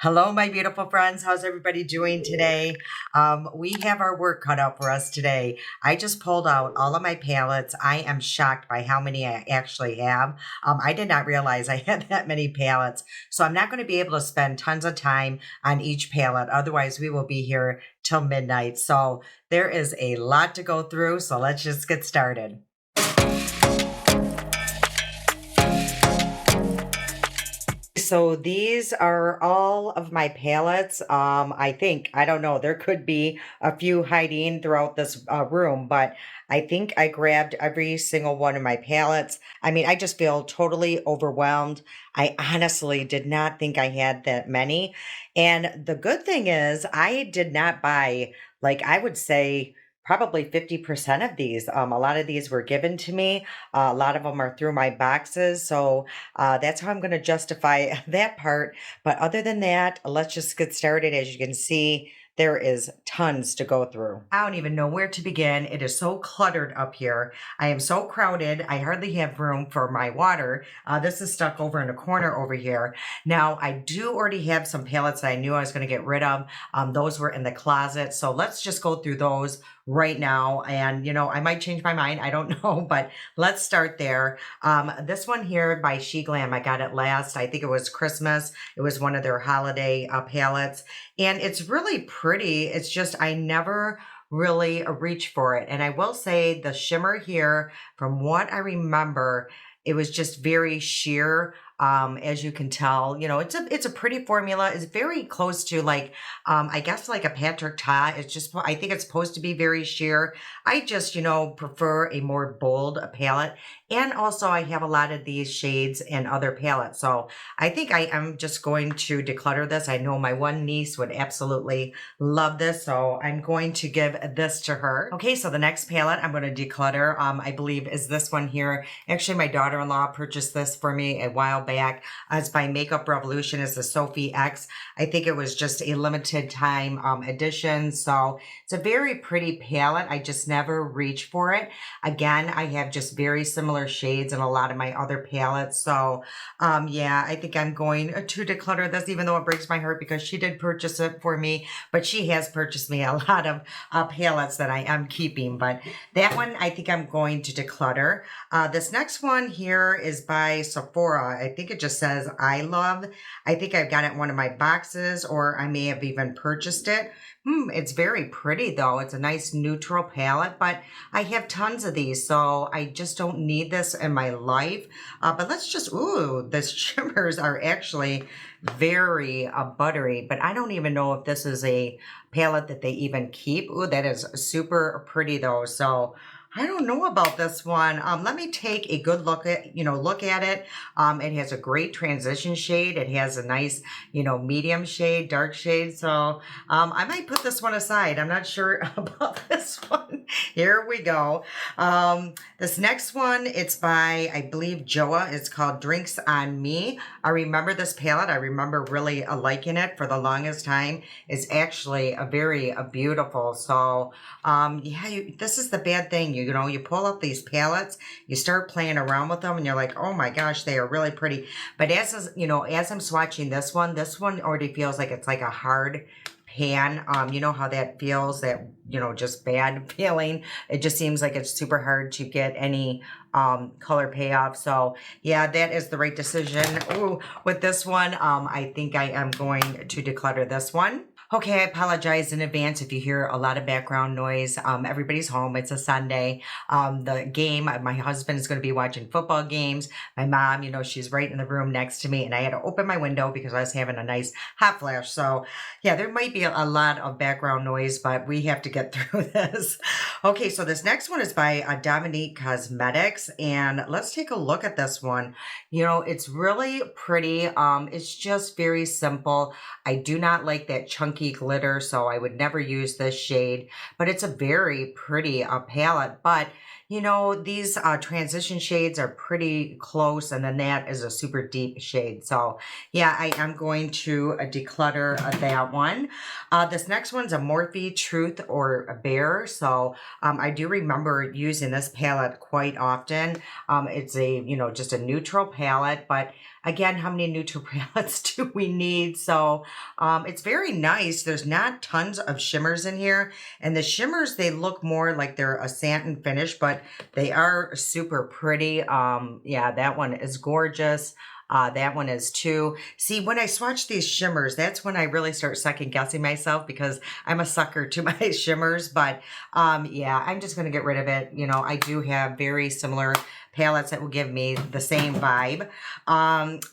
Hello, my beautiful friends. How's everybody doing today? We have our work cut out for us today. I just pulled out all of my palettes. I am shocked by how many I actually have. I did not realize I had that many palettes. So I'm not going to be able to spend tons of time on each palette. Otherwise, we will be here till midnight. So there is a lot to go through. So let's just get started. So these are all of my palettes. I don't know, there could be a few hiding throughout this room, but I think I grabbed every single one of my palettes. I mean, I just feel totally overwhelmed. I honestly did not think I had that many. And the good thing is I did not buy, like I would say, probably 50% of these. A lot of these were given to me. A lot of them are through my boxes. So that's how I'm going to justify that part. But other than that, let's just get started. As you can see, there is tons to go through. I don't even know where to begin. It is so cluttered up here. I am so crowded. I hardly have room for my water. This is stuck over in a corner over here. Now, I do already have some palettes that I knew I was going to get rid of. Those were in the closet. So let's just go through those right now. And, you know, I might change my mind. I don't know, but let's start there. This one here by She Glam, I got it last. I think it was Christmas. It was one of their holiday palettes. And it's really pretty. It's just, I never really reach for it. And I will say the shimmer here, from what I remember, it was just very sheer. As you can tell, you know, it's a pretty formula. It's very close to like, I guess like a Patrick Ta. It's just, I think it's supposed to be very sheer. I just, you know, prefer a more bold palette. And also I have a lot of these shades in other palettes. So I think I am just going to declutter this. I know my one niece would absolutely love this. So I'm going to give this to her. Okay, so the next palette I'm going to declutter, I believe is this one here. Actually, my daughter-in-law purchased this for me a while back. It's by Makeup Revolution. It's the Sophie X. I think it was just a limited time edition. So it's a very pretty palette. I just never reach for it. Again, I have just very similar shades in a lot of my other palettes. So yeah, I think I'm going to declutter this, even though it breaks my heart because she did purchase it for me, but she has purchased me a lot of palettes that I am keeping. But that one, I think I'm going to declutter. This next one here is by Sephora. I think it just says I Love. I think I've got it in one of my boxes, or I may have even purchased it. It's very pretty though. It's a nice neutral palette, but I have tons of these, so I just don't need this in my life. But let's just, ooh, the shimmers are actually very buttery, but I don't even know if this is a palette that they even keep. Ooh, that is super pretty though. So I don't know about this one. Let me take a good look at it. It has a great transition shade. It has a nice, medium shade, dark shade. So I might put this one aside. I'm not sure about this one. Here we go. This next one, it's by, I believe, Joa. It's called Drinks on Me. I remember this palette. I remember really liking it for the longest time. It's actually a very beautiful. So yeah, this is the bad thing. You pull up these palettes, you start playing around with them, and you're like, oh my gosh, they are really pretty. But as I'm swatching this one already feels like it's like a hard pan. You know how that feels, that, just bad feeling. It just seems like it's super hard to get any color payoff. So yeah, that is the right decision. Ooh, with this one, I think I am going to declutter this one. Okay, I apologize in advance if you hear a lot of background noise. Everybody's home. It's a Sunday. The game, my husband is going to be watching football games. My mom, she's right in the room next to me, and I had to open my window because I was having a nice hot flash. So yeah, there might be a lot of background noise, but we have to get through this. Okay, so this next one is by Dominique Cosmetics, and let's take a look at this one. It's really pretty. It's just very simple. I do not like that chunky glitter, so I would never use this shade, but it's a very pretty palette. But you know, these transition shades are pretty close, and then that is a super deep shade. So yeah, I am going to declutter that one. This next one's a Morphe Truth or a Bear. So I do remember using this palette quite often. It's a, you know, just a neutral palette, but again, how many neutral palettes do we need? So it's very nice. There's not tons of shimmers in here. And the shimmers, they look more like they're a satin finish, but they are super pretty. Yeah, that one is gorgeous. That one is too. See, when I swatch these shimmers, that's when I really start second guessing myself because I'm a sucker to my shimmers. But yeah, I'm just going to get rid of it. You know, I do have very similar palettes that will give me the same vibe.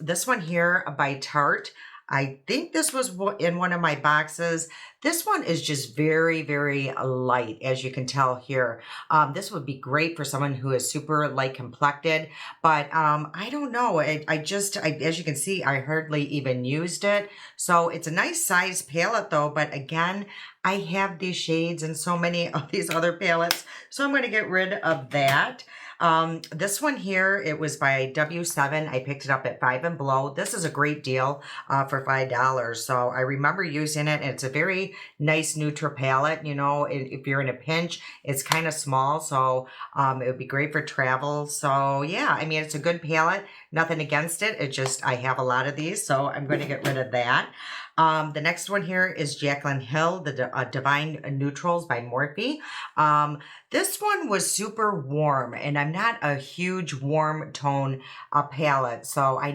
This one here by Tarte. I think this was in one of my boxes. This one is just very, very light, as you can tell here. This would be great for someone who is super light complected, but I don't know. As you can see, I hardly even used it. So it's a nice size palette though, but again, I have these shades in so many of these other palettes, so I'm going to get rid of that. This one here, it was by W7. I picked it up at Five and Below. This is a great deal for $5. So I remember using it, and it's a very nice neutral palette. You know, if you're in a pinch, it's kind of small, so it would be great for travel. So yeah, I mean, it's a good palette. Nothing against it. It just, I have a lot of these, so I'm going to get rid of that. The next one here is Jaclyn Hill, the Divine Neutrals by Morphe. This one was super warm, and I'm not a huge warm tone palette, so I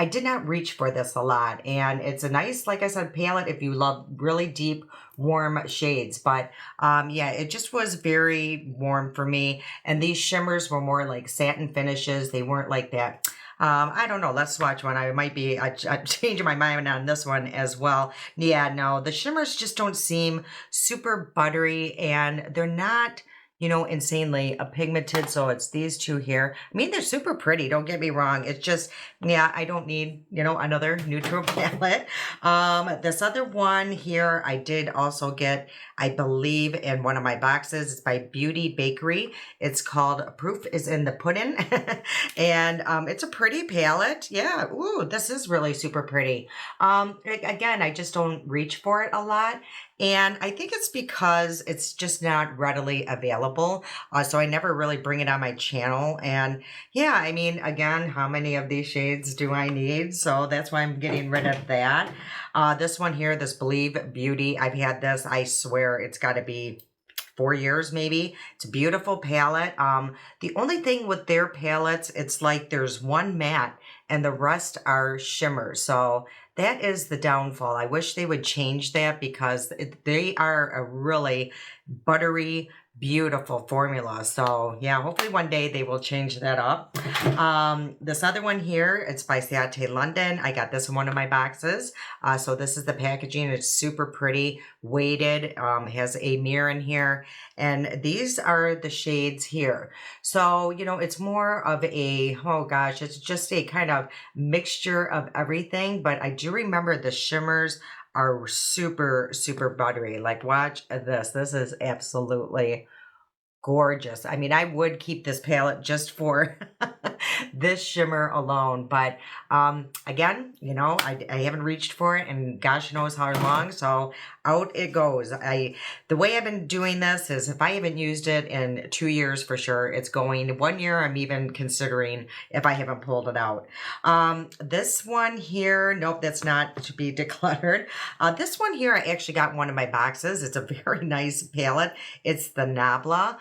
did not reach for this a lot. And it's a nice, like I said, palette if you love really deep, warm shades. But yeah, it just was very warm for me. And these shimmers were more like satin finishes. They weren't like that. I don't know. Let's swatch one. I might be changing my mind on this one as well. Yeah, no, the shimmers just don't seem super buttery, and they're not, you know, insanely pigmented. So it's these two here. I mean, they're super pretty. Don't get me wrong. It's just, yeah, I don't need, you know, another neutral palette. This other one here, I did also get, I believe, in one of my boxes. It's by Beauty Bakery. It's called Proof is in the Pudding. And it's a pretty palette. Yeah. Ooh, this is really super pretty. Again, I just don't reach for it a lot. And I think it's because it's just not readily available. So I never really bring it on my channel. And yeah, I mean, again, how many of these shades do I need? So that's why I'm getting rid of that. This one here, this Believe Beauty, I've had this, I swear it's got to be 4 years maybe. It's a beautiful palette. The only thing with their palettes, it's like there's one matte and the rest are shimmers. So that is the downfall. I wish they would change that because they are a really buttery, beautiful formula. So yeah, hopefully one day they will change that up. This other one here, it's by Ciate London. I got this in one of my boxes. So this is the packaging. It's super pretty, weighted, has a mirror in here. And these are the shades here. So, you know, it's more of a, oh gosh, it's just a kind of mixture of everything. But I do remember the shimmers are super, super buttery. Like, watch this. This is absolutely gorgeous. I mean, I would keep this palette just for this shimmer alone. But again, you know, I haven't reached for it, and gosh knows how long. So out it goes. The way I've been doing this is if I haven't used it in 2 years for sure, it's going 1 year. I'm even considering if I haven't pulled it out. This one here, nope, that's not to be decluttered. This one here, I actually got in one of my boxes. It's a very nice palette. It's the Nabla.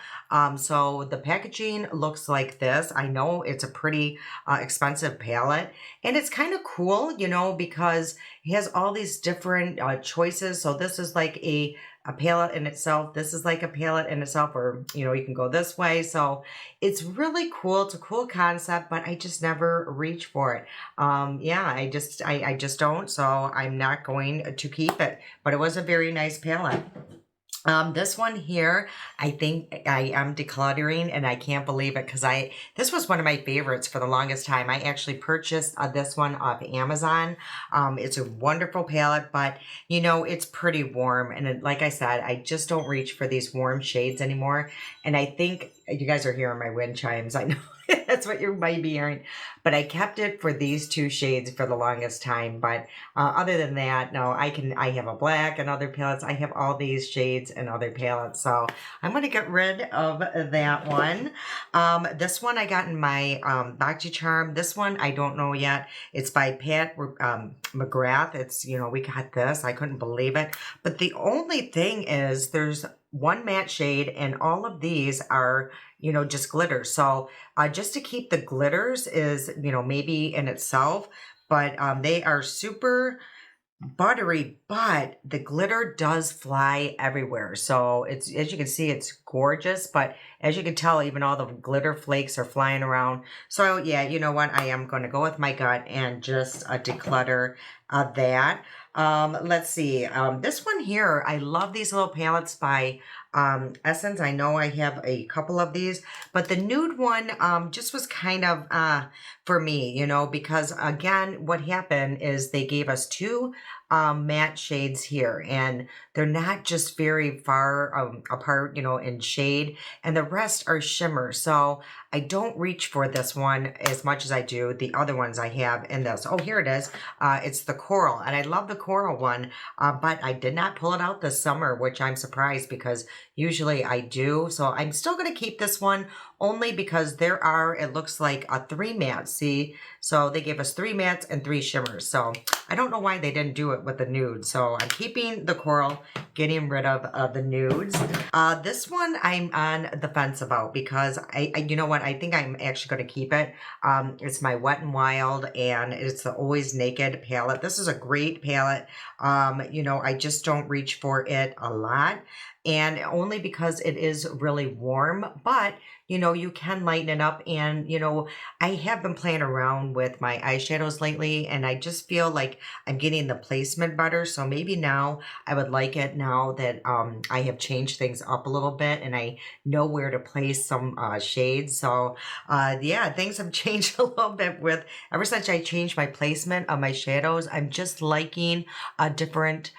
So the packaging looks like this. I know it's a pretty expensive palette, and it's kind of cool, you know, because it has all these different choices. So this is like a palette in itself. This is like a palette in itself, or, you know, you can go this way. So it's really cool. It's a cool concept, but I just never reach for it. Yeah, I just don't. So I'm not going to keep it, but it was a very nice palette. This one here, I think I am decluttering, and I can't believe it because this was one of my favorites for the longest time. I actually purchased this one off Amazon. It's a wonderful palette, but you know, it's pretty warm. And like I said, I just don't reach for these warm shades anymore. And I think You guys are hearing my wind chimes. I know that's what you might be hearing. But I kept it for these two shades for the longest time. But other than that, no, I have a black and other palettes. I have all these shades and other palettes. So I'm going to get rid of that one. This one I got in my BoxyCharm. This one I don't know yet. It's by Pat McGrath. It's, you know, we got this. I couldn't believe it. But the only thing is there's one matte shade and all of these are, you know, just glitter. So just to keep the glitters is, you know, maybe in itself, but they are super buttery, but the glitter does fly everywhere. So it's, as you can see, it's gorgeous, but as you can tell, even all the glitter flakes are flying around. So yeah, you know what? I am going to go with my gut and just declutter that. Let's see. This one here, I love these little palettes by Essence. I know I have a couple of these, but the nude one just was kind of for me, you know, because again, what happened is they gave us two matte shades here, and they're not just very far apart, you know, in shade, and the rest are shimmer. So I don't reach for this one as much as I do the other ones I have in this. Oh, here it is. It's the coral, and I love the coral one, but I did not pull it out this summer, which I'm surprised because usually I do. So I'm still going to keep this one only because there are, it looks like a 3 mattes. See, so they gave us 3 mattes and 3 shimmers. So I don't know why they didn't do it with the nude. So I'm keeping the coral, getting rid of the nudes. This one I'm on the fence about because I you know what, I think I'm actually going to keep it. It's my Wet n Wild, and it's the Always Naked palette. This is a great palette. You know, I just don't reach for it a lot, and only because it is really warm, but you know, you can lighten it up. And you know, I have been playing around with my eyeshadows lately, and I just feel like I'm getting the placement better. So maybe now I would like it now that I have changed things up a little bit and I know where to place some shades. So yeah, things have changed a little bit with ever since I changed my placement of my shadows. I'm just liking different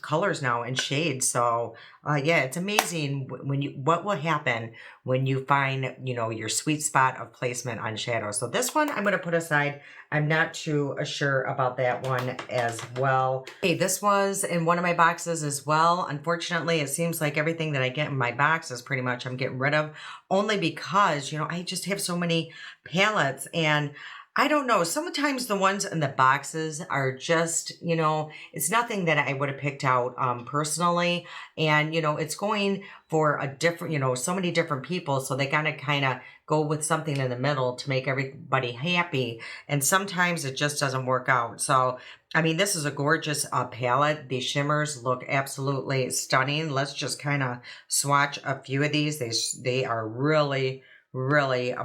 colors now and shades. So yeah, it's amazing when you, what will happen when you find, you know, your sweet spot of placement on shadows. So this one I'm going to put aside. I'm not too sure about that one as well. Hey, this was in one of my boxes as well. Unfortunately, it seems like everything that I get in my box is pretty much I'm getting rid of, only because, you know, I just have so many palettes, and I don't know. Sometimes the ones in the boxes are just, you know, it's nothing that I would have picked out personally. And, you know, it's going for a different, you know, so many different people. So they gotta kind of go with something in the middle to make everybody happy. And sometimes it just doesn't work out. So, I mean, this is a gorgeous palette. These shimmers look absolutely stunning. Let's just kind of swatch a few of these. They are really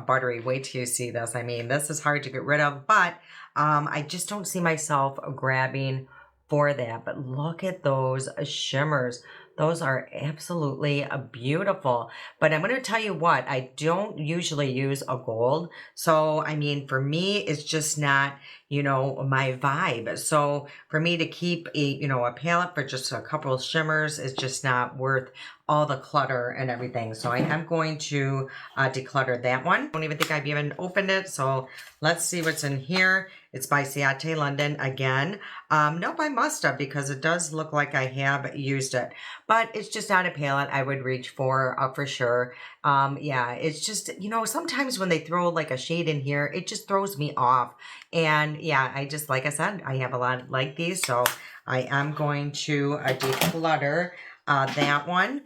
buttery. Wait till you see this. I mean, this is hard to get rid of, but I just don't see myself grabbing for that. But look at those shimmers. Those are absolutely beautiful. But I'm going to tell you what, I don't usually use a gold. So, I mean, for me, it's just not, you know, my vibe. So for me to keep a, you know, a palette for just a couple of shimmers is just not worth all the clutter and everything. So I am going to declutter that one. I don't even think I've even opened it. So let's see what's in here. It's by Ciate London again. Nope, I must have, because it does look like I have used it. But it's just not a palette I would reach for sure. Yeah, it's just, you know, sometimes when they throw like a shade in here, it just throws me off. And yeah, I just, like I said, I have a lot like these. So I am going to declutter that one.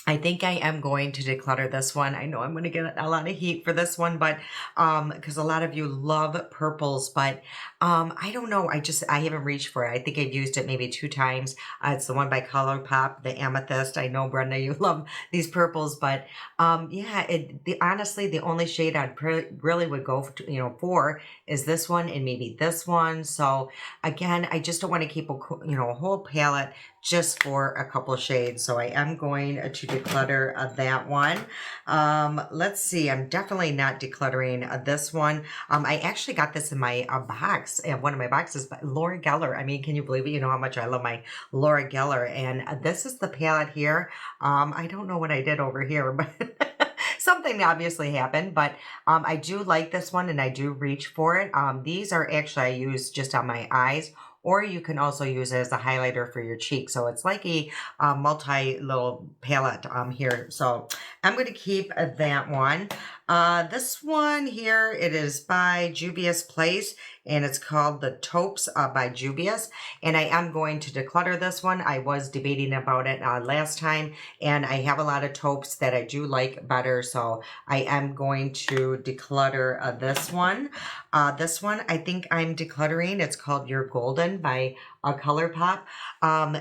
I think I am going to declutter this one. I know I'm going to get a lot of heat for this one, but because a lot of you love purples, but I don't know. I haven't reached for it. I think I've used it maybe 2 times. It's the one by ColourPop, the Amethyst. I know, Brenda, you love these purples, but yeah, honestly, the only shade I'd really would go for, you know, for is this one and maybe this one. So again, I just don't want to keep a, you know, a whole palette just for a couple of shades. So I am going to declutter that one. Let's see. I'm definitely not decluttering this one. I actually got this in my box, one of my boxes, by Laura Geller. I mean, can you believe it? You know how much I love my Laura Geller. And this is the palette here. I don't know what I did over here, but something obviously happened, but I do like this one and I do reach for it. These are actually I use just on my eyes, or you can also use it as a highlighter for your cheek. So it's like a multi little palette here. So I'm going to keep that one. This one here, it is by Juvia's Place, and it's called the Taupes by Juvia's. And I am going to declutter this one. I was debating about it last time, and I have a lot of taupes that I do like better, so I am going to declutter this one. This one I think I'm decluttering. It's called You're Golden by ColourPop.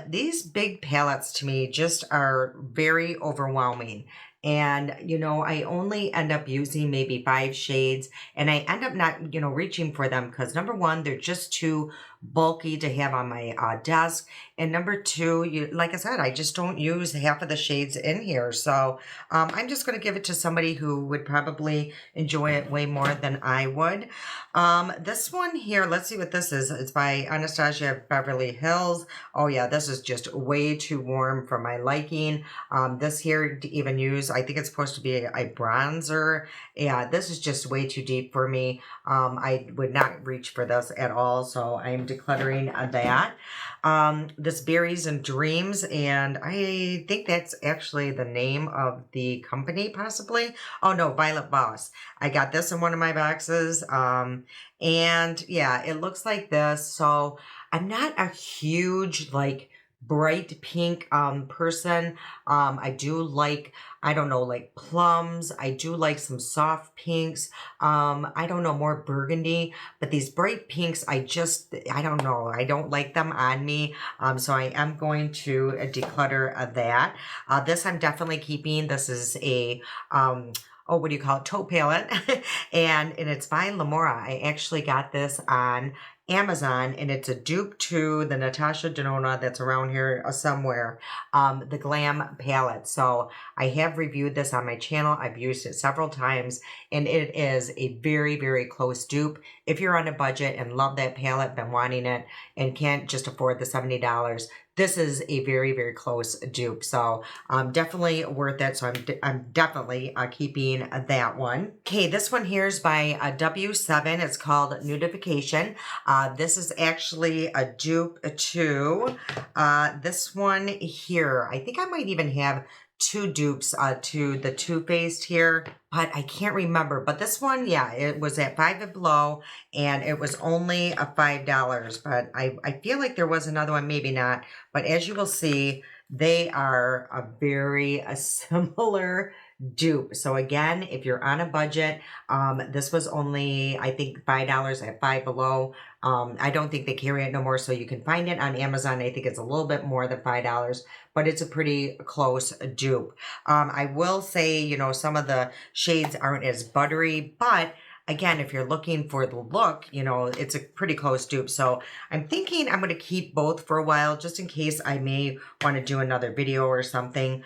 These big palettes to me just are very overwhelming. And, you know, I only end up using maybe 5 shades, and I end up not, you know, reaching for them because number one, they're just too bulky to have on my desk. And number two, like I said, I just don't use half of the shades in here. So I'm just going to give it to somebody who would probably enjoy it way more than I would. This one here, let's see what this is. It's by Anastasia Beverly Hills. Oh yeah, this is just way too warm for my liking. This here to even use, I think it's supposed to be a bronzer. Yeah, this is just way too deep for me. I would not reach for this at all, so I'm decluttering that. This Berries and Dreams, and I think that's actually the name of the company, possibly. Oh no, Violet Voss. I got this in one of my boxes, and yeah, it looks like this. So I'm not a huge, like, bright pink person. I do like, I don't know, like plums. I do like some soft pinks. I don't know, more burgundy, but these bright pinks, I don't know. I don't like them on me. So I am going to declutter that. This I'm definitely keeping. This is a, oh, what do you call it? Taupe palette. and it's by Lamora. I actually got this on Amazon, and it's a dupe to the Natasha Denona that's around here somewhere, the Glam palette. So I have reviewed this on my channel. I've used it several times, and it is a very, very close dupe. If you're on a budget and love that palette, been wanting it, and can't just afford the $70, this is a very, very close dupe. So definitely worth it. So I'm definitely keeping that one. Okay, this one here is by W7. It's called Nudification. This is actually a dupe to this one here. I think I might even have 2 dupes to the Too Faced here, but I can't remember. But this one, yeah, it was at Five and Below, and it was only a $5. But I feel like there was another one, maybe not. But as you will see, they are a very similar dupe. So again, if you're on a budget, this was only, I think, $5 at Five Below. I don't think they carry it no more, so you can find it on Amazon. I think it's a little bit more than $5, but it's a pretty close dupe. I will say, you know, some of the shades aren't as buttery, but again, if you're looking for the look, you know, it's a pretty close dupe. So I'm thinking I'm going to keep both for a while, just in case I may want to do another video or something.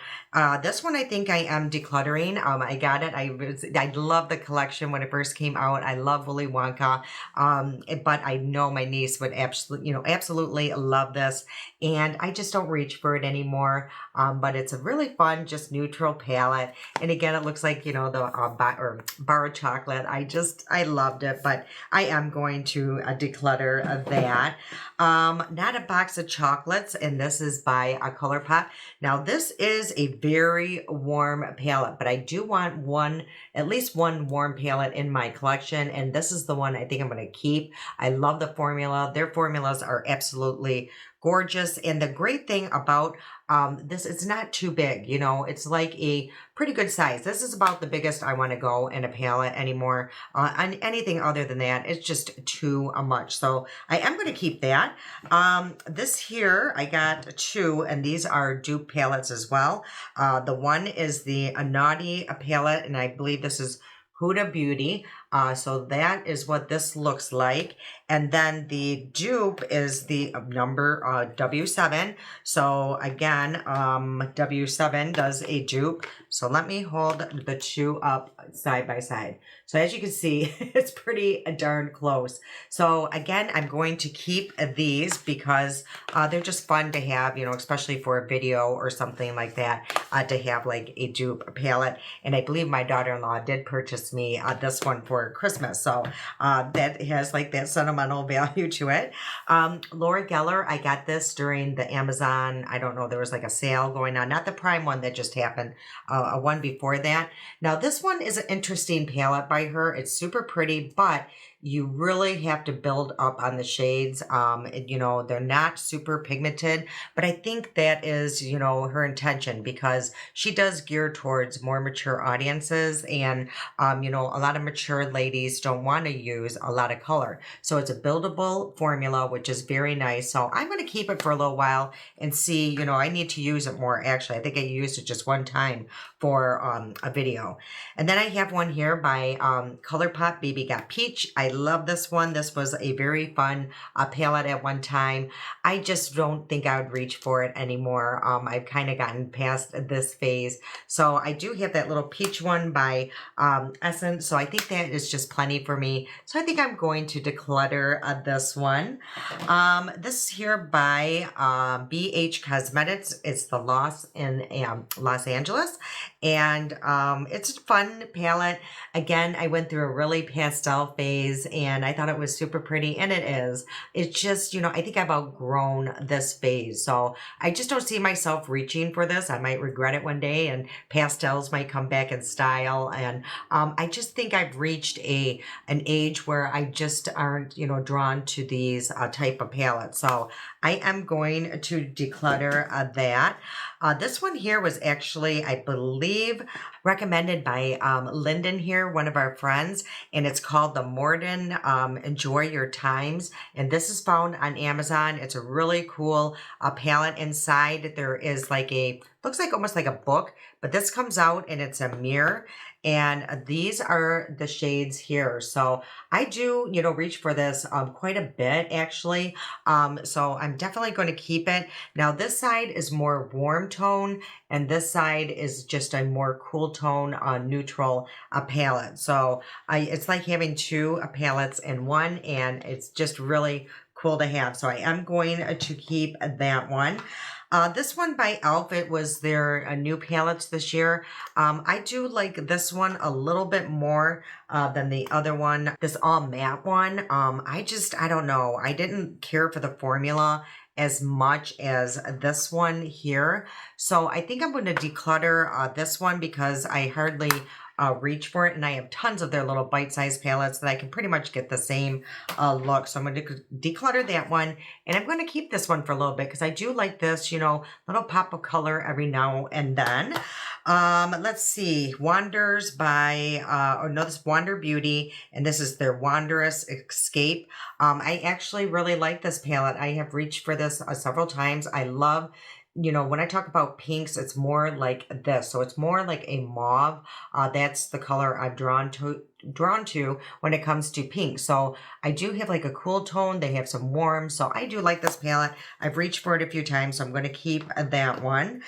This one I think I am decluttering. I got it. I love the collection when it first came out. I love Willy Wonka. But I know my niece would absolutely love this. And I just don't reach for it anymore. But it's a really fun, just neutral palette. And again, it looks like, you know, the bar of chocolate. I loved it, but I am going to declutter that. Not a box of chocolates, and this is by ColourPop. Now, this is a very warm palette, but I do want at least one warm palette in my collection, and this is the one I think I'm going to keep. I love the formula. Their formulas are absolutely gorgeous, and the great thing about this, it's not too big, you know, it's like a pretty good size. This is about the biggest I want to go in a palette anymore. And anything other than that, it's just too much. So I am going to keep that. This here, I got 2, and these are dupe palettes as well. The one is the Naughty palette, and I believe this is Huda Beauty. So that is what this looks like. And then the dupe is the number W7. So again, W7 does a dupe. So let me hold the 2 up side by side. So as you can see, it's pretty darn close. So again, I'm going to keep these because they're just fun to have, you know, especially for a video or something like that. to have like a dupe palette. And I believe my daughter-in-law did purchase me this one for Christmas. So that has like that sentimental value to it. Laura Geller, I got this during the Amazon, I don't know, there was like a sale going on, not the Prime one that just happened, a one before that. Now this one is an interesting palette by her. It's super pretty, but you really have to build up on the shades. You know, they're not super pigmented, but I think that is, you know, her intention, because she does gear towards more mature audiences, and you know, a lot of mature ladies don't want to use a lot of color. So it's a buildable formula, which is very nice. So I'm going to keep it for a little while and see, you know, I need to use it more. Actually, I think I used it just one time for a video. And then I have one here by ColourPop Baby Got Peach. I love this one. This was a very fun palette at one time. I just don't think I would reach for it anymore. I've kind of gotten past this phase. So I do have that little peach one by Essence. So I think that is just plenty for me. So I think I'm going to declutter this one. This is here by BH Cosmetics. It's the Lost in Los Angeles. And it's a fun palette. Again, I went through a really pastel phase and I thought it was super pretty, and it is. It's just, you know, I think I've outgrown this phase. So I just don't see myself reaching for this. I might regret it one day and pastels might come back in style. And I just think I've reached an age where I just aren't, you know, drawn to these type of palettes. So I am going to declutter that. This one here was actually, I believe, recommended by Lyndon here, one of our friends, and it's called the Morden Enjoy Your Times, and this is found on Amazon. It's a really cool palette. Inside there is like looks like almost like a book, but this comes out and it's a mirror, and these are the shades here. So I do, you know, reach for this quite a bit actually. So I'm definitely going to keep it. Now this side is more warm tone, and this side is just a more cool tone, neutral palette. So it's like having two palettes in one, and it's just really cool to have. So I am going to keep that one. This one by e.l.f., it was their new palettes this year. I do like this one a little bit more than the other one, this all matte one. I don't know. I didn't care for the formula as much as this one here. So I think I'm going to declutter this one because I hardly reach for it, and I have tons of their little bite-sized palettes that I can pretty much get the same look. So I'm going to declutter that one, and I'm going to keep this one for a little bit because I do like this, you know, little pop of color every now and then. Let's see, Wanders by, this Wander Beauty, and this is their Wanderous Escape. I actually really like this palette. I have reached for this several times. I love, you know, when I talk about pinks, it's more like this. So it's more like a mauve. That's the color I'm drawn to when it comes to pink. So I do have like a cool tone. They have some warm. So I do like this palette. I've reached for it a few times, so I'm going to keep that one.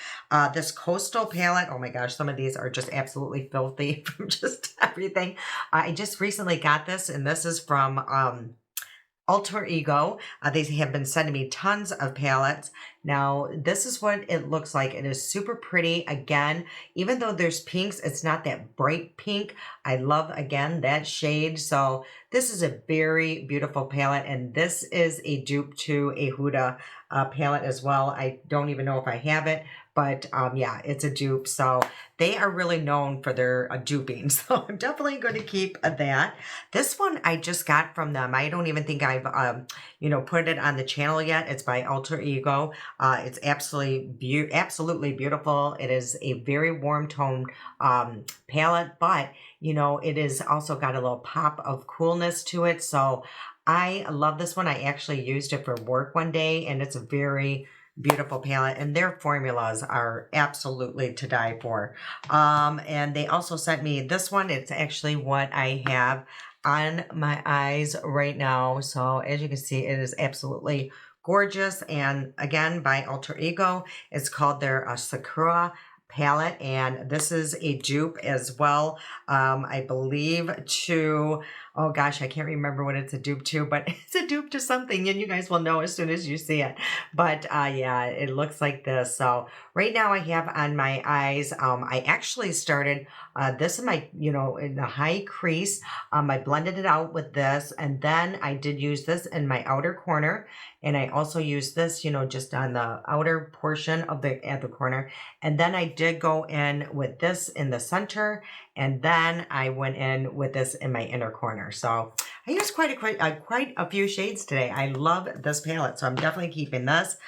This Coastal palette, oh my gosh, some of these are just absolutely filthy from just everything. I just recently got this, and this is from Alter Ego. They have been sending me tons of palettes. Now, this is what it looks like. It is super pretty. Again, even though there's pinks, it's not that bright pink. I love, again, that shade. So this is a very beautiful palette, and this is a dupe to a Huda palette as well. I don't even know if I have it, but yeah, it's a dupe. So they are really known for their duping. So I'm definitely going to keep that. This one I just got from them. I don't even think I've, put it on the channel yet. It's by Alter Ego. It's absolutely beautiful. It is a very warm tone palette, but you know, it is also got a little pop of coolness to it. So I love this one. I actually used it for work one day, and it's a very beautiful palette, and their formulas are absolutely to die for. And they also sent me this one. It's actually what I have on my eyes right now. So as you can see, it is absolutely gorgeous. And again, by Alter Ego, it's called their Sakura palette, and this is a dupe as well, I believe, to Oh gosh, I can't remember what it's a dupe to, but it's a dupe to something, and you guys will know as soon as you see it. But yeah, it looks like this. So right now I have on my eyes, I actually started this in my, in the high crease. I blended it out with this, and then I did use this in my outer corner. And I also used this, just on the outer portion of at the corner. And then I did go in with this in the center, and then I went in with this in my inner corner. So I used quite a few shades today. I love this palette, so I'm definitely keeping this.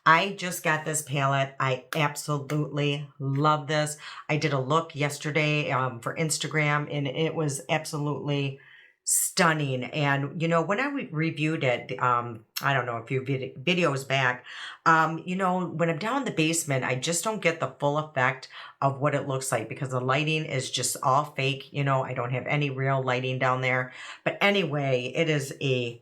I just got this palette. I absolutely love this. I did a look yesterday for Instagram, and it was absolutely stunning. And when I reviewed it, I don't know, a few videos back, when I'm down in the basement, I just don't get the full effect of what it looks like because the lighting is just all fake. I don't have any real lighting down there. But anyway, it is a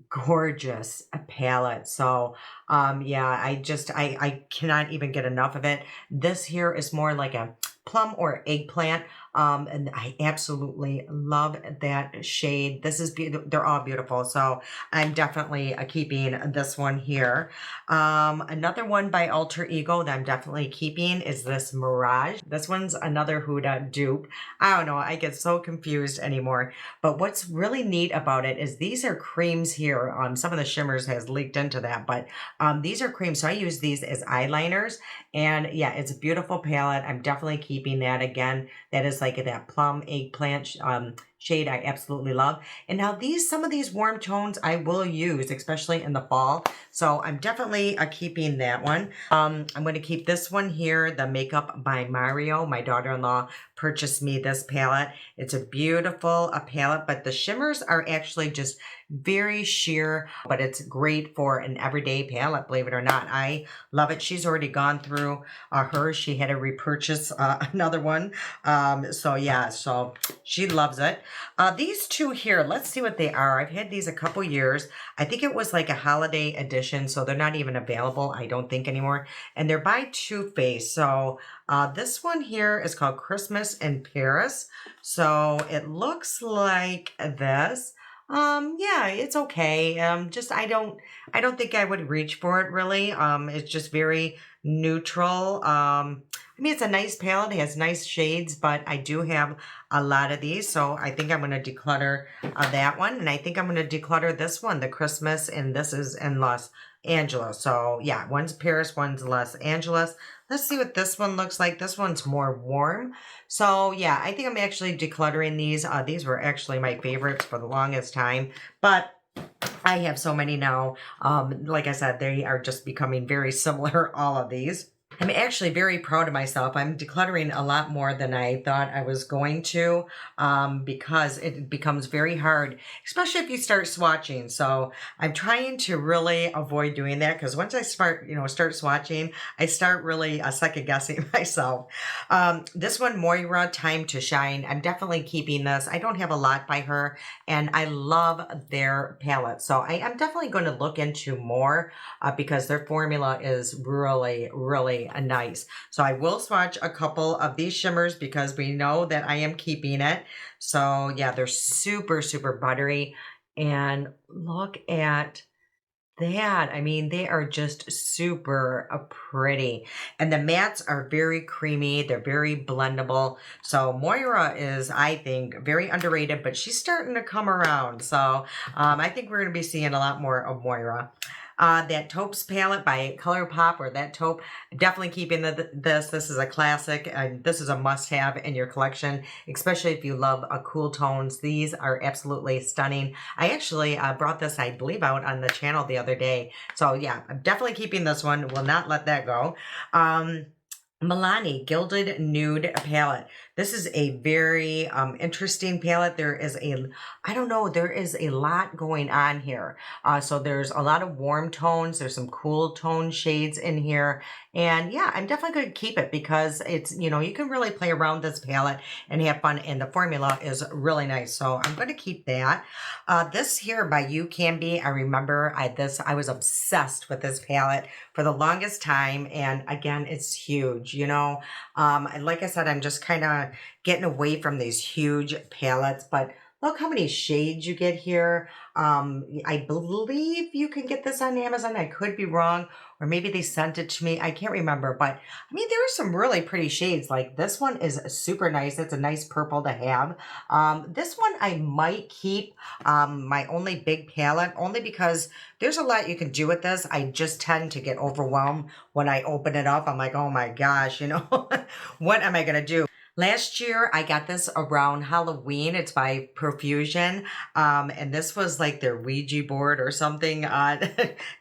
gorgeous palette. So yeah, I cannot even get enough of it. This here is more like a plum or eggplant. And I absolutely love that shade. This is beautiful. They're all beautiful. So I'm definitely keeping this one here. Another one by Alter Ego that I'm definitely keeping is this Mirage. This one's another Huda dupe. I don't know. I get so confused anymore. But what's really neat about it is these are creams here. Some of the shimmers has leaked into that, but these are creams. So I use these as eyeliners. And yeah, it's a beautiful palette. I'm definitely keeping that. Again, that is like that plum eggplant shade I absolutely love. And now some of these warm tones I will use, especially in the fall. So I'm definitely keeping that one. I'm going to keep this one here, the Makeup by Mario. My daughter-in-law purchased me this palette. It's a beautiful palette, but the shimmers are actually just very sheer, but it's great for an everyday palette, believe it or not. I love it. She's already gone through hers. She had to repurchase another one. So yeah, so she loves it. These two here, let's see what they are. I've had these a couple years. I think it was like a holiday edition, so they're not even available, I don't think, anymore. And they're by Too Faced. So this one here is called Christmas in Paris. So it looks like this. Yeah, it's okay. I don't think I would reach for it really. It's just very neutral. I mean, it's a nice palette. It has nice shades, but I do have a lot of these. So I think I'm going to declutter that one. And I think I'm going to declutter this one, the Christmas, and this is in Los Angeles. So yeah, one's Paris, one's Los Angeles. Let's see what this one looks like. This one's more warm. So yeah, I think I'm actually decluttering these. These were actually my favorites for the longest time, but I have so many now. Like I said, they are just becoming very similar, all of these. I'm actually very proud of myself. I'm decluttering a lot more than I thought I was going to because it becomes very hard, especially if you start swatching. So I'm trying to really avoid doing that because once I start swatching, I start really second guessing myself. This one, Moira Time to Shine. I'm definitely keeping this. I don't have a lot by her, and I love their palette. So I'm definitely going to look into more because their formula is really, really nice. So I will swatch a couple of these shimmers because we know that I am keeping it. So yeah, they're super, super buttery. And look at that. I mean, they are just super pretty. And the mattes are very creamy. They're very blendable. So Moira is, I think, very underrated, but she's starting to come around. So I think we're going to be seeing a lot more of Moira. That Taupes palette by ColourPop, or that taupe, definitely keeping this. This is a classic, and this is a must-have in your collection, especially if you love cool tones. These are absolutely stunning. I actually brought this, I believe, out on the channel the other day. So yeah, I'm definitely keeping this one. Will not let that go. Milani Gilded Nude Palette. This is a very interesting palette. There is there is a lot going on here. So there's a lot of warm tones. There's some cool tone shades in here. And yeah, I'm definitely going to keep it because it's, you can really play around this palette and have fun. And the formula is really nice. So I'm going to keep that. This here by You Can Be. I remember I was obsessed with this palette for the longest time. And again, it's huge, like I said, I'm just kind of getting away from these huge palettes, but Look how many shades you get here. I believe you can get this on Amazon. I could be wrong, or maybe they sent it to me. I can't remember, but I mean, there are some really pretty shades. Like this one is super nice. It's a nice purple to have. This one I might keep my only big palette, only because there's a lot you can do with this. I just tend to get overwhelmed when I open it up. I'm like, oh my gosh, you know, what am I going to do? Last year, I got this around Halloween. It's by Profusion. And this was like their Ouija board or something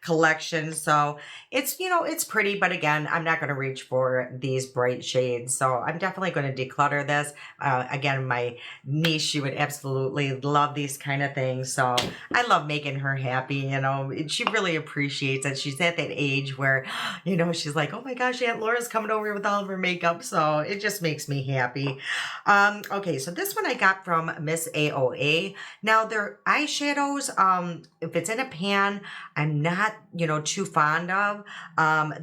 collection. So it's, you know, it's pretty, but again, I'm not going to reach for these bright shades. So I'm definitely going to declutter this. Again, my niece, she would absolutely love these kind of things. So I love making her happy, you know. She really appreciates it. She's at that age where, you know, she's like, oh my gosh, Aunt Laura's coming over with all of her makeup. So it just makes me happy. Okay, so this one I got from Miss AOA. Now their eyeshadows, if it's in a pan, I'm not, you know, too fond of.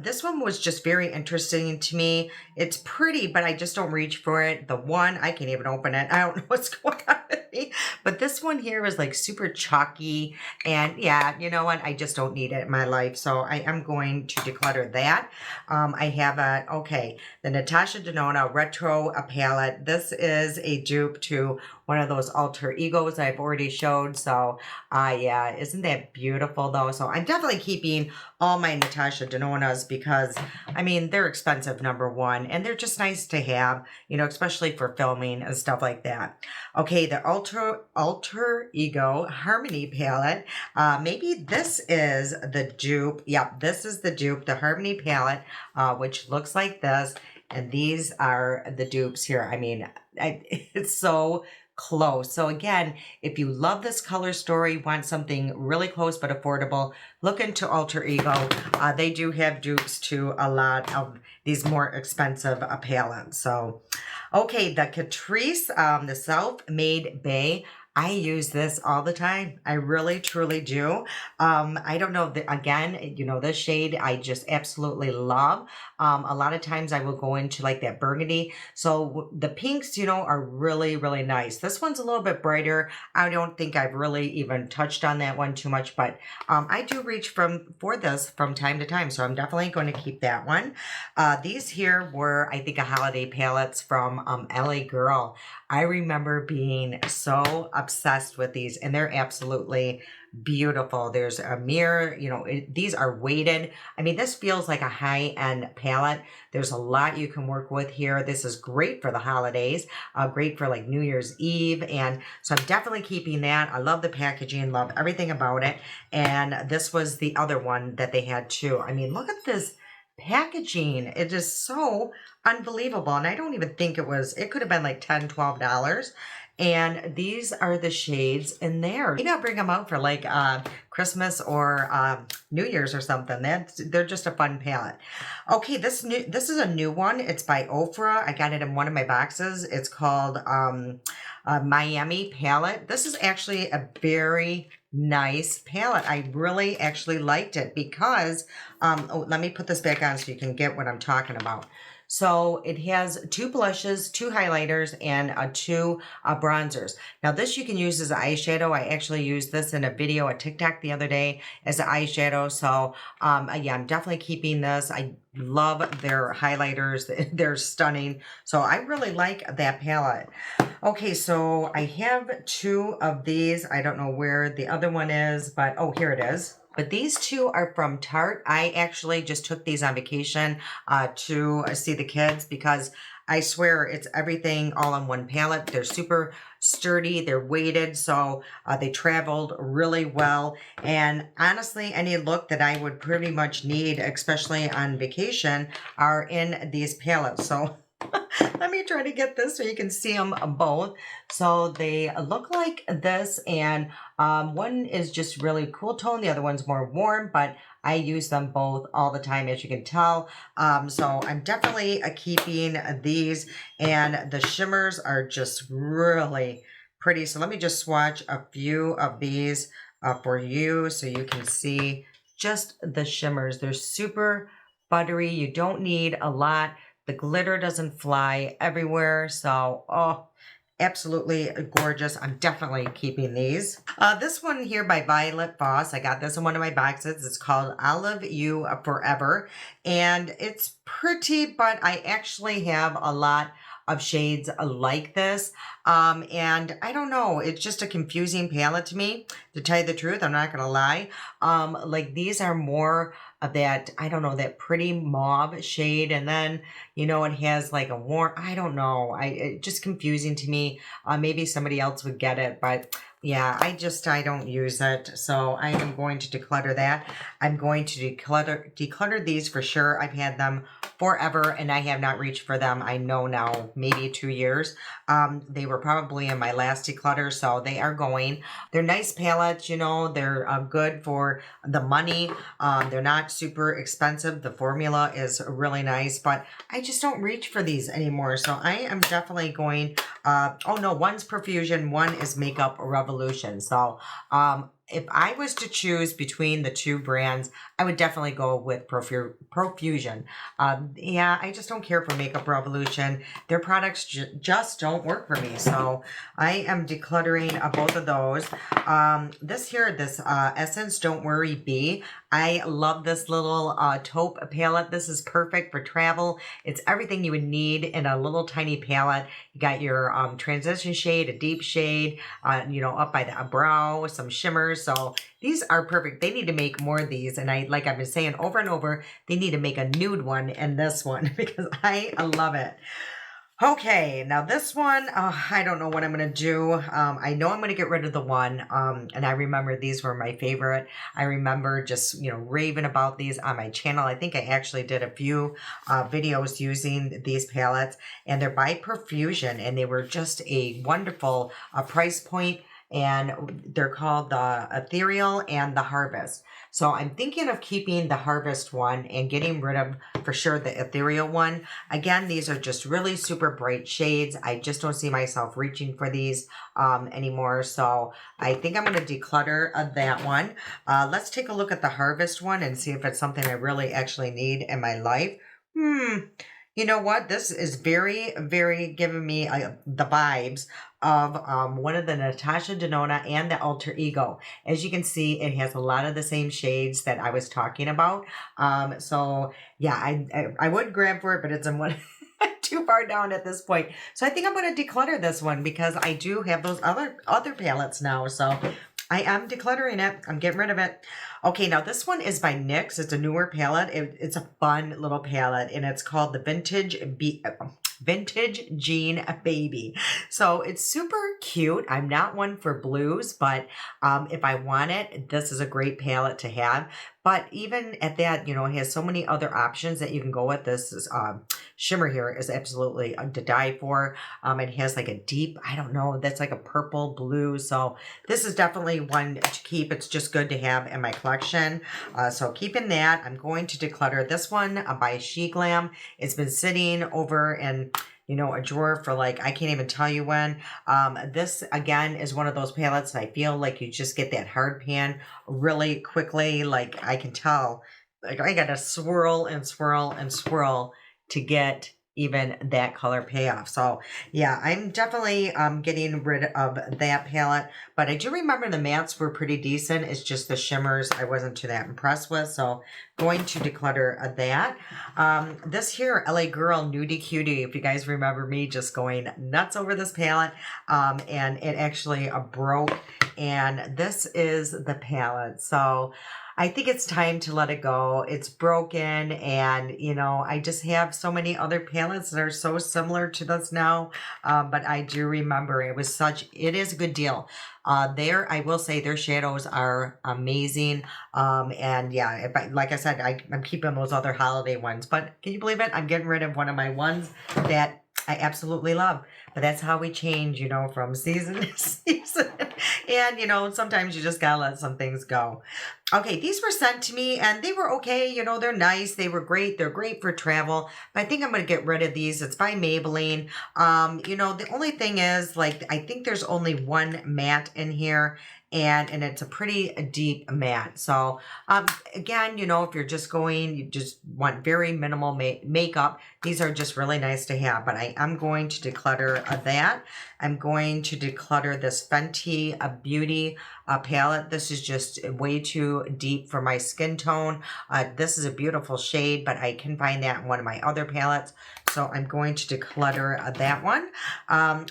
This one was just very interesting to me. It's pretty, but I just don't reach for it. The one, I can't even open it. I don't know what's going on with me. But this one here is like super chalky. And yeah, you know what? I just don't need it in my life. So I am going to declutter that. I have the Natasha Denona Retro palette. This is a dupe to one of those alter egos I've already showed. So yeah, isn't that beautiful though? So I'm definitely keeping all my Natasha Denonas because, I mean, they're expensive, number one, and they're just nice to have, you know, especially for filming and stuff like that. Okay, the alter ego Harmony palette. Maybe this is the dupe. Yep, this is the dupe, the Harmony palette, which looks like this. And these are the dupes here. I mean, it's so close. So again, if you love this color story, want something really close but affordable, look into Alter Ego. They do have dupes to a lot of these more expensive palettes. So, okay, the Catrice, the Self-Made Bay. I use this all the time. I really, truly do. I don't know, again, you know, this shade I just absolutely love. A lot of times I will go into like that burgundy. So the pinks, you know, are really, really nice. This one's a little bit brighter. I don't think I've really even touched on that one too much, but I do reach for this from time to time. So I'm definitely going to keep that one. These here were, I think, a holiday palettes from LA Girl. I remember being so obsessed with these, and they're absolutely beautiful. There's a mirror, you know, these are weighted. I mean, this feels like a high-end palette. There's a lot you can work with here. This is great for the holidays, great for like New Year's Eve. And so I'm definitely keeping that. I love the packaging, love everything about it. And this was the other one that they had too. I mean, look at this packaging. It is so unbelievable. And I don't even think it could have been like $10, $12. And these are the shades in there. Maybe I'll bring them out for like Christmas or New Year's or something. They're just a fun palette. Okay, this is a new one. It's by Ofra. I got it in one of my boxes. It's called Miami palette. This is actually a very nice palette. I really actually liked it because, let me put this back on so you can get what I'm talking about. So it has 2 blushes, 2 highlighters, and 2 bronzers. Now this you can use as an eyeshadow. I actually used this in a video, a TikTok the other day as an eyeshadow. So yeah, I'm definitely keeping this. I love their highlighters. They're stunning. So I really like that palette. Okay, so I have 2 of these. I don't know where the other one is, but oh, here it is. But these 2 are from Tarte. I actually just took these on vacation to see the kids because I swear it's everything all in one palette. They're super sturdy. They're weighted, so they traveled really well. And honestly, any look that I would pretty much need, especially on vacation, are in these palettes. So let me try to get this so you can see them both. So they look like this, and one is just really cool tone. The other one's more warm, but I use them both all the time, as you can tell. So I'm definitely keeping these, and the shimmers are just really pretty. So let me just swatch a few of these for you so you can see just the shimmers. They're super buttery. You don't need a lot. The glitter doesn't fly everywhere. So, oh, absolutely gorgeous. I'm definitely keeping these. This one here by Violet Voss, I got this in one of my boxes. It's called I'll Love You Forever. And it's pretty, but I actually have a lot of shades like this. And I don't know, it's just a confusing palette to me, to tell you the truth. I'm not gonna lie. Like these are more of that, I don't know, that pretty mauve shade, and then it has like a warm, I don't know, it's just confusing to me. Maybe somebody else would get it, but yeah, I don't use it, so I am going to declutter that. I'm going to declutter these for sure. I've had them forever and I have not reached for them. I know now, maybe 2 years. They were probably in my last declutter, so they are going. They're nice palettes, they're good for the money. They're not super expensive. The formula is really nice, but I just don't reach for these anymore. So I am definitely going, oh no, one's Profusion, one is Makeup Revolution. So if I was to choose between the two brands, I would definitely go with Profusion. Yeah, I just don't care for Makeup Revolution. Their products just don't work for me. So I am decluttering both of those. This Essence Don't Worry Be. I love this little taupe palette. This is perfect for travel. It's everything you would need in a little tiny palette. You got your transition shade, a deep shade, up by the brow, some shimmers. So these are perfect. They need to make more of these. And like I've been saying over and over, they need to make a nude one and this one because I love it. Okay, now this one, I don't know what I'm going to do. I know I'm going to get rid of the one, and I remember these were my favorite. I remember just, raving about these on my channel. I think I actually did a few videos using these palettes, and they're by Profusion, and they were just a wonderful price point, and they're called the Ethereal and the Harvest. So I'm thinking of keeping the Harvest one and getting rid of, for sure, the Ethereal one. Again, these are just really super bright shades. I just don't see myself reaching for these anymore. So I think I'm going to declutter that one. Let's take a look at the Harvest one and see if it's something I really actually need in my life. You know what? This is very, very giving me the vibes of one of the Natasha Denona and the Alter Ego. As you can see, it has a lot of the same shades that I was talking about. So yeah, I would grab for it, but it's in one too far down at this point. So I think I'm going to declutter this one because I do have those other palettes now. So I am decluttering it. I'm getting rid of it. Okay, now this one is by NYX. It's a newer palette. It's a fun little palette, and it's called the Vintage Jean Baby. So it's super cute. I'm not one for blues, but if I want it, this is a great palette to have. But even at that, it has so many other options that you can go with. This is, shimmer here is absolutely to die for. It has like a deep, I don't know, that's like a purple blue. So this is definitely one to keep. It's just good to have in my collection. So keeping that, I'm going to declutter this one by She Glam. It's been sitting over in a drawer for like, I can't even tell you when. This, again, is one of those palettes I feel like you just get that hard pan really quickly. Like, I can tell, like, I got to swirl and swirl and swirl to get even that color payoff. So yeah, I'm definitely getting rid of that palette, but I do remember the mattes were pretty decent. It's just the shimmers I wasn't too that impressed with, so going to declutter that. This here, LA Girl Nudie Cutie, if you guys remember me just going nuts over this palette, and it actually broke, and this is the palette. So I think it's time to let it go. It's broken, and I just have so many other palettes that are so similar to this now. But I do remember it is a good deal. I will say their shadows are amazing. And yeah, like I said, I'm keeping those other holiday ones. But can you believe it? I'm getting rid of one of my ones that I absolutely love. But that's how we change, from season to season. And, sometimes you just gotta let some things go. Okay, these were sent to me and they were okay. They're nice. They were great. They're great for travel. But I think I'm going to get rid of these. It's by Maybelline. The only thing is, like, I think there's only one matte in here. and it's a pretty deep matte. So again, you know, if you're just going, you just want very minimal makeup, these are just really nice to have. But I am going to declutter that. I'm going to declutter this Fenty Beauty palette. This is just way too deep for my skin tone. This is a beautiful shade, but I can find that in one of my other palettes. So I'm going to declutter that one.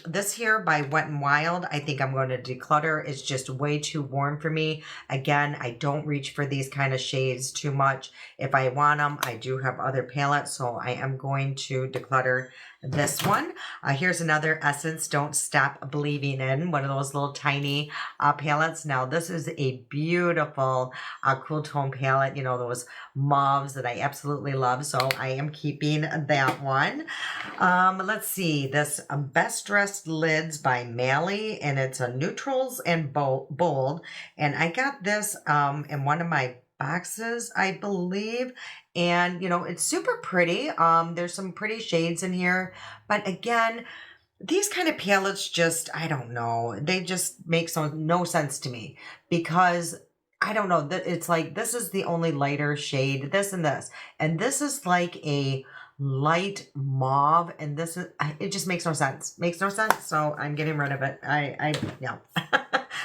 This here by Wet n Wild, I think I'm going to declutter. It's just way too warm for me. Again, I don't reach for these kind of shades too much. If I want them, I do have other palettes, so I am going to declutter this one. Here's another Essence Don't Stop Believing In, one of those little tiny palettes. Now this is a beautiful cool tone palette, you know, those mauves that I absolutely love, so I am keeping that one. Let's see, this Best Dressed Lids by Mally, and it's a neutrals and bold, and I got this in one of my boxes, I believe. And, you know, it's super pretty. There's some pretty shades in here. But again, these kind of palettes just, I don't know. They just make no sense to me. Because, I don't know, it's like, this is the only lighter shade, this and this. And this is like a light mauve. And this is, it just makes no sense. Makes no sense. So I'm getting rid of it. Yeah.